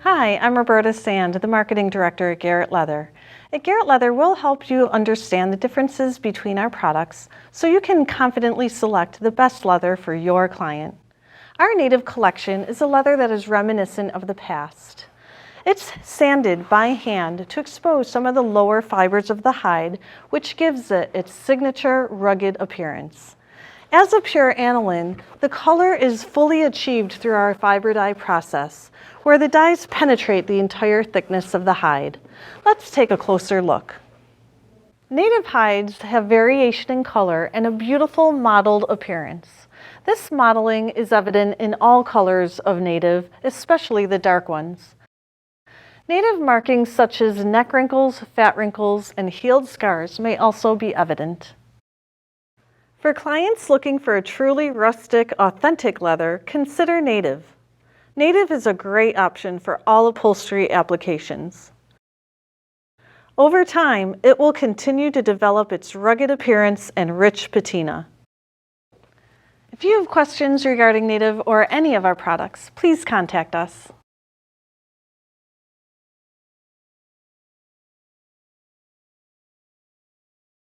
Hi, I'm Roberta Sand, the Marketing Director at Garrett Leather. At Garrett Leather, we'll help you understand the differences between our products so you can confidently select the best leather for your client. Our native collection is a leather that is reminiscent of the past. It's sanded by hand to expose some of the lower fibers of the hide, which gives it its signature rugged appearance. As a pure aniline, the color is fully achieved through our fiber dye process, where the dyes penetrate the entire thickness of the hide. Let's take a closer look. Native hides have variation in color and a beautiful mottled appearance. This mottling is evident in all colors of native, especially the dark ones. Native markings such as neck wrinkles, fat wrinkles, and healed scars may also be evident. For clients looking for a truly rustic, authentic leather, consider native. Native is a great option for all upholstery applications. Over time, it will continue to develop its rugged appearance and rich patina. If you have questions regarding native or any of our products, please contact us.